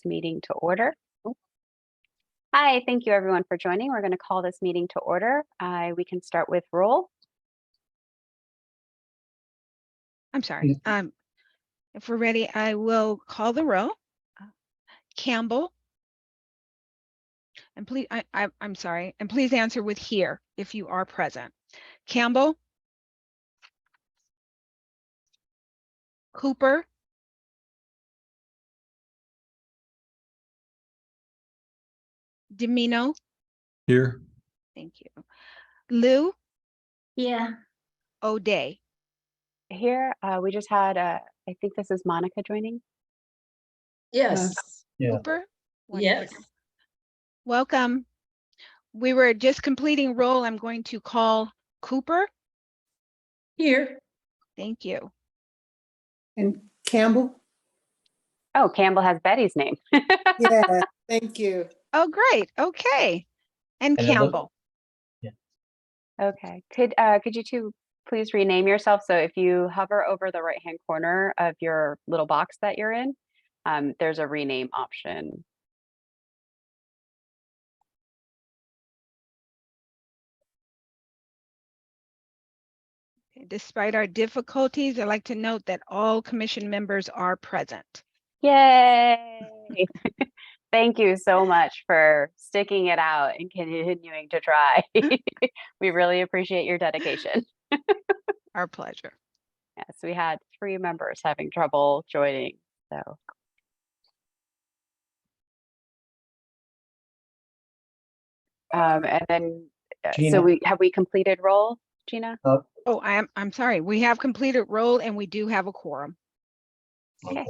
meeting to order. Hi, thank you everyone for joining. We're going to call this meeting to order. We can start with roll. I'm sorry. If we're ready, I will call the roll. Campbell. And please, I'm sorry. And please answer with here if you are present. Campbell. Cooper. Dimino. Here. Thank you. Lou. Yeah. O'Day. Here, we just had, I think this is Monica joining. Yes. Yeah. Cooper. Yes. Welcome. We were just completing roll. I'm going to call Cooper. Here. Thank you. And Campbell? Oh, Campbell has Betty's name. Yeah, thank you. Oh, great. Okay. And Campbell. Okay. Could you two please rename yourself? So if you hover over the right-hand corner of your little box that you're in, there's a rename option. Despite our difficulties, I'd like to note that all commission members are present. Yay! Thank you so much for sticking it out and continuing to try. We really appreciate your dedication. Our pleasure. Yes, we had 3 members having trouble joining, so. And then, Gina? so have we completed roll, Gina? Oh, I'm sorry. We have completed roll and we do have a quorum. Okay.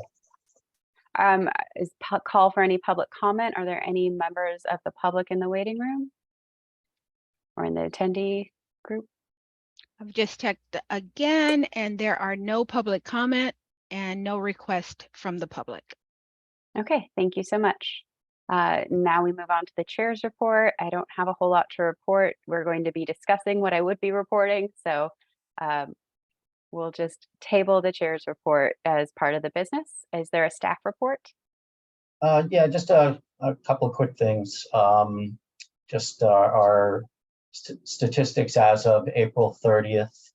Is call for any public comment? Are there any members of the public in the waiting room or in the attendee group? I've just checked again and there are no public comment and no request from the public. Okay, thank you so much. Now we move on to the chair's report. I don't have a whole lot to report. We're going to be discussing what I would be reporting. So we'll just table the chair's report as part of the business. Is there a staff report? Yeah, just a couple of quick things. Just our statistics as of April 30th.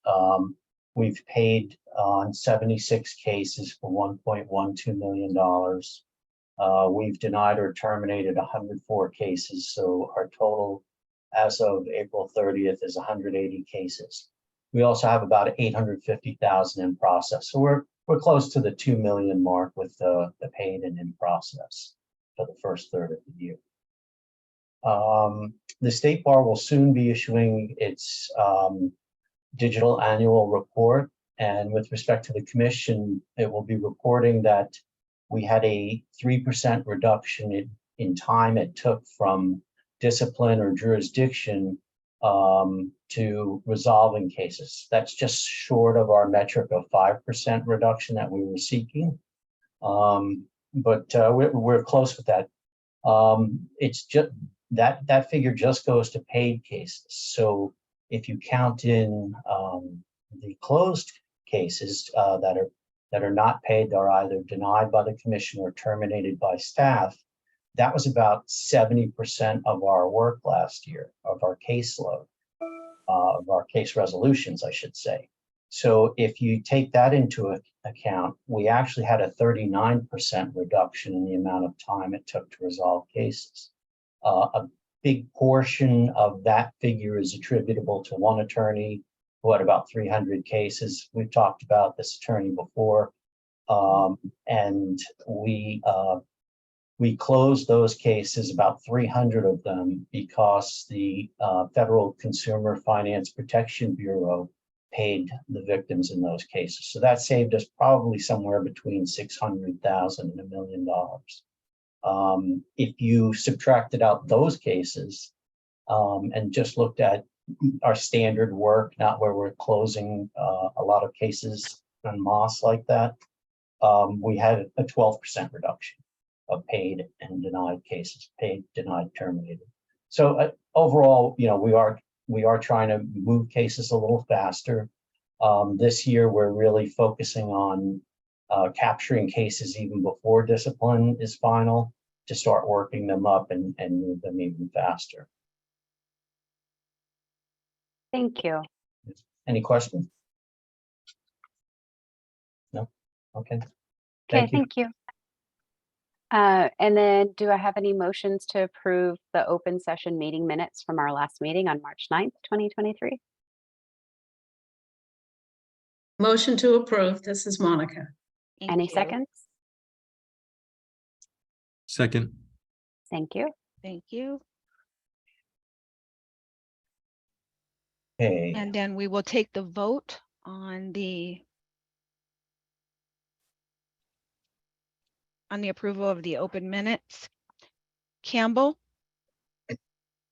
We've paid on 76 cases for $1.12 million. We've denied or terminated 104 cases. So our total as of April 30th is 180 cases. We also have about 850,000 in process. So we're close to the 2 million mark with the paid and in process for the first third of the year. The State Bar will soon be issuing its digital annual report. And with respect to the commission, it will be reporting that we had a 3% reduction in time it took from discipline or jurisdiction to resolving cases. That's just short of our metric of 5% reduction that we were seeking. But we're close with that. It's just that figure just goes to paid cases. So if you count in the closed cases that are not paid, they're either denied by the commission or terminated by staff. That was about 70% of our work last year, of our caseload, of our case resolutions, I should say. So if you take that into account, we actually had a 39% reduction in the amount of time it took to resolve cases. A big portion of that figure is attributable to one attorney who had about 300 cases. We've talked about this attorney before, and we closed those cases, about 300 of them, because the Federal Consumer Finance Protection Bureau paid the victims in those cases. So that saved us probably somewhere between $600,000 and $1 million. If you subtracted out those cases and just looked at our standard work, not where we're closing a lot of cases en masse like that, we had a 12% reduction of paid and denied cases, paid, denied, terminated. So overall, you know, we are trying to move cases a little faster. This year, we're really focusing on capturing cases even before discipline is final. to start working them up and move them even faster. Thank you. Any questions? No? Okay. Okay, Thank you. thank you. And then do I have any motions to approve the open session meeting minutes from our last meeting on March 9th, 2023? Motion to approve. This is Monica. Thank Any you. seconds? Second. Thank you. Thank you. Okay. And then we will take the vote on the approval of the open minutes. Campbell,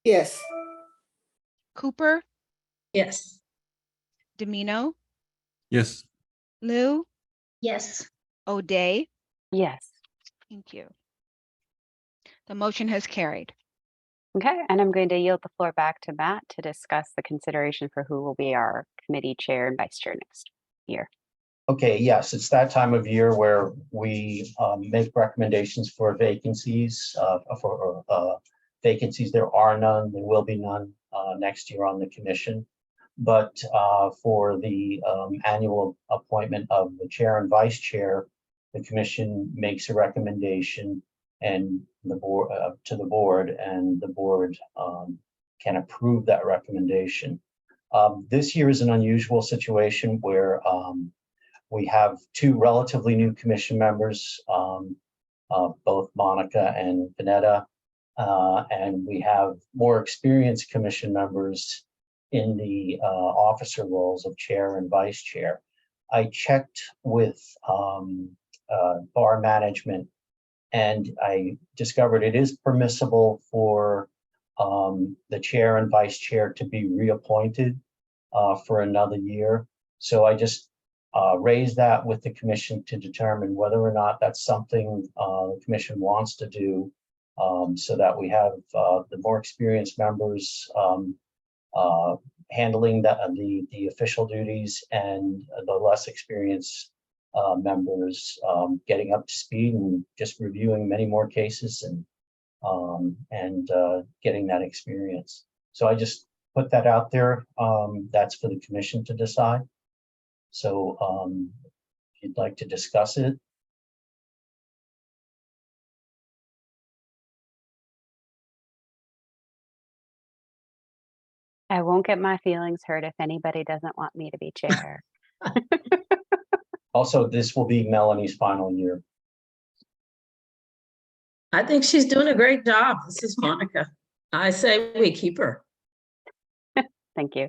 Yes. Cooper, Yes. Domino, Yes. Lou, Yes. O'Day. Yes. Thank you. The motion has carried. Okay, and I'm going to yield the floor back to Matt to discuss the consideration for who will be our committee chair and vice chair next year. Okay, yes, it's that time of year where we make recommendations for vacancies. Vacancies, there are none, there will be none next year on the commission. But for the annual appointment of the chair and vice chair, the commission makes a recommendation and the board to the board, and the board can approve that recommendation. This year is an unusual situation where we have two relatively new commission members, both Monica and Vanetta, and we have more experienced commission members in the officer roles of chair and vice chair. I checked with bar management, and I discovered it is permissible for the chair and vice chair to be reappointed for another year. So I just raised that with the commission to determine whether or not that's something the commission wants to do, so that we have the more experienced members handling the official duties, and the less experienced members getting up to speed and just reviewing many more cases and getting that experience. So I just put that out there. That's for the commission to decide. So if you'd like to discuss it. I won't get my feelings hurt if anybody doesn't want me to be chair. Also, this will be Melanie's final year. I think she's doing a great job. This is Monica. I say we keep her. Thank you.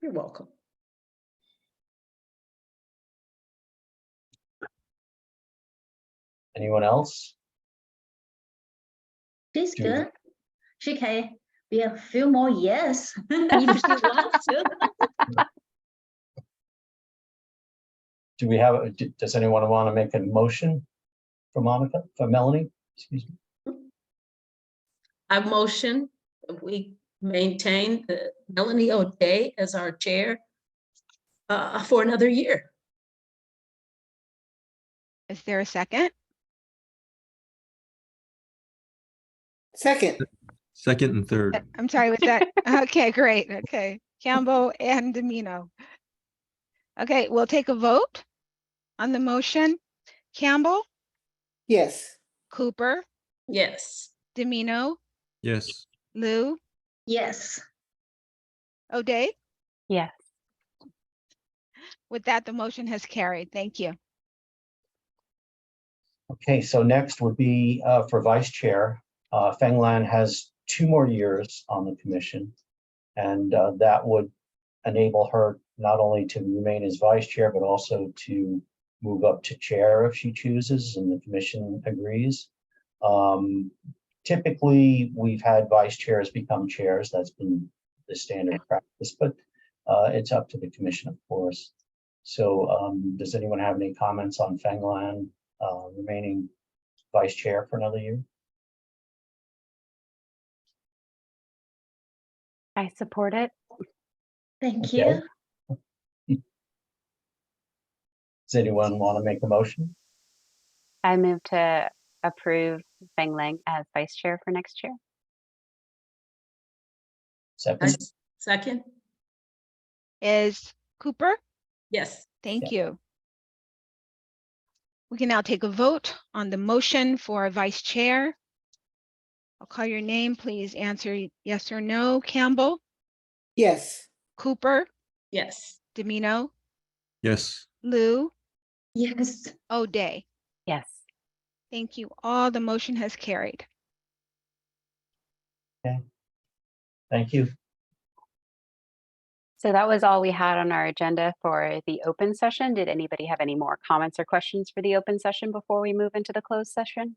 You're welcome. Anyone else? She's Do- good. She can be a few more years if she wants to. Do we have, does anyone want to make a motion for Monica, for Melanie? Excuse me. I motion that we maintain Melanie O'Day as our chair for another year. Is there a second? Second. Second and third. I'm sorry, was that? Okay, great. Okay. Campbell and Domino. Okay, we'll take a vote on the motion. Campbell, Yes. Cooper, Yes. Domino, Yes. Lou, Yes. O'Day. Yes. With that, the motion has carried. Thank you. Okay, so next would be for vice chair. Feng Lan has 2 more years on the commission, and that would enable her not only to remain as vice chair, but also to move up to chair if she chooses and the commission agrees. Typically, we've had vice chairs become chairs. That's been the standard practice, but it's up to the commission, of course. So does anyone have any comments on Feng Lan remaining vice chair for another year? I support it. Thank Okay. you. Does anyone want to make a motion? I move to approve Feng Lang as vice chair for next year. Second, Second? Is Cooper? Yes. Thank you. We can now take a vote on the motion for a vice chair. I'll call your name. Please answer yes or no. Campbell, Yes. Cooper, Yes. Domino, Yes. Lou, Yes. O'Day. Yes. Thank you all. The motion has carried. thank you. So that was all we had on our agenda for the open session. Did anybody have any more comments or questions for the open session before we move into the closed session?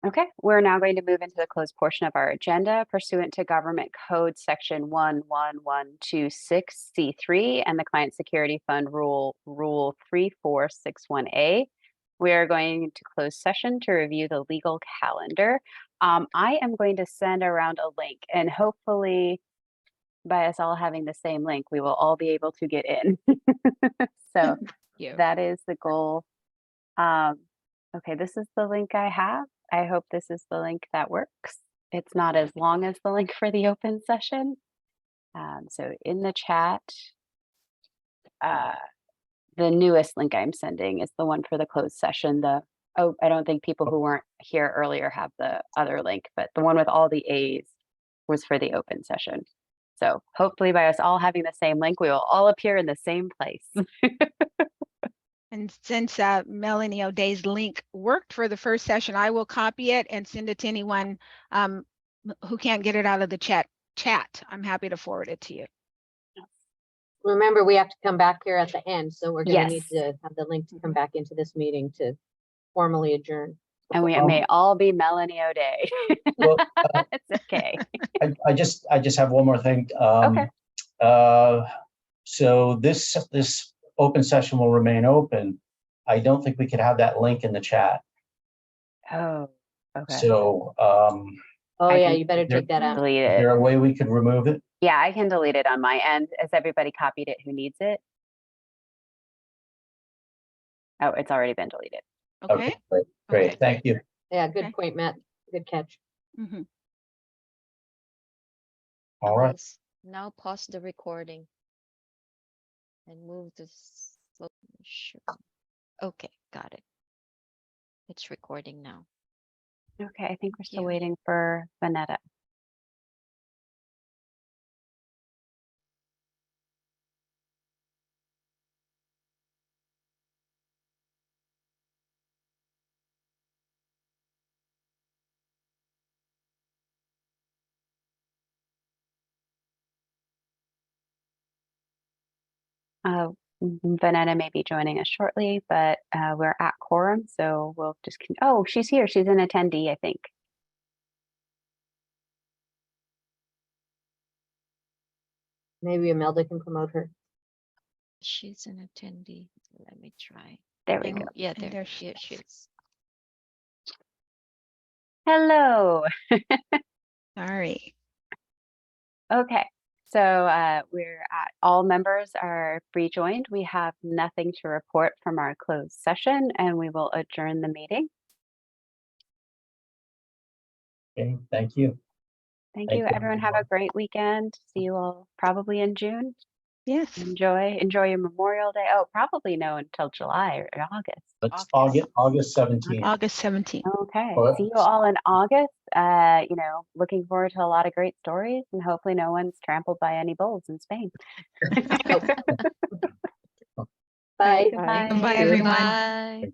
Okay, we're now going to move into the closed portion of our agenda pursuant to Government Code Section 11126C3 and the Client Security Fund Rule 3461A. We are going to close session to review the legal calendar. I am going to send around a link, and hopefully by us all having the same link, we will all be able to get in. So You. that is the goal. Okay, this is the link I have. I hope this is the link that works. It's not as long as the link for the open session. So in the chat, the newest link I'm sending is the one for the closed session. I don't think people who weren't here earlier have the other link, but the one with all the A's was for the open session. So hopefully by us all having the same link, we will all appear in the same place. And since Melanie O'Day's link worked for the first session, I will copy it and send it to anyone who can't get it out of the chat. I'm happy to forward it to you. Remember, we have to come back here at the end, so we're gonna need Yes. to have the link to come back into this meeting to formally adjourn. And we may all be Melanie O'Day. Well, It's okay. I just have one more thing. Okay. So this open session will remain open. I don't think we could have that link in the chat. Oh, okay. So, Oh, I yeah, can you better take that out. Delete is it. there a way we could remove it? Yeah, I can delete it on my end. Has everybody copied it who needs it? Oh, it's already been deleted. Okay. Great, Okay. thank you. Yeah, good Okay. point, Matt. Good catch. Mhm. All right. Now pause the recording and move the slow. Sure. Okay, got it. It's recording now. Okay, I think we're still you. waiting for Vanetta. Vanetta may be joining us shortly, but we're at quorum, so we'll just, oh, she's here. She's an attendee, I think. Maybe Imelda can promote her. She's an attendee. Let me try. There we go. Yeah, And there she is. Hello. Sorry. Okay, so we're at, all members are rejoined. We have nothing to report from our closed session, and we will adjourn the meeting. Okay, thank you. Thank Thank you. you, Everyone have a everyone. great weekend. See you all probably in June. Yes. Enjoy your Memorial Day. Oh, probably no until July or August. Let's August. August 17th. August 17th. Okay. Well, See you all in August. Looking forward to a lot of great stories, and hopefully no one's trampled by any bulls in Spain. Bye. Bye. Bye, everyone. Bye.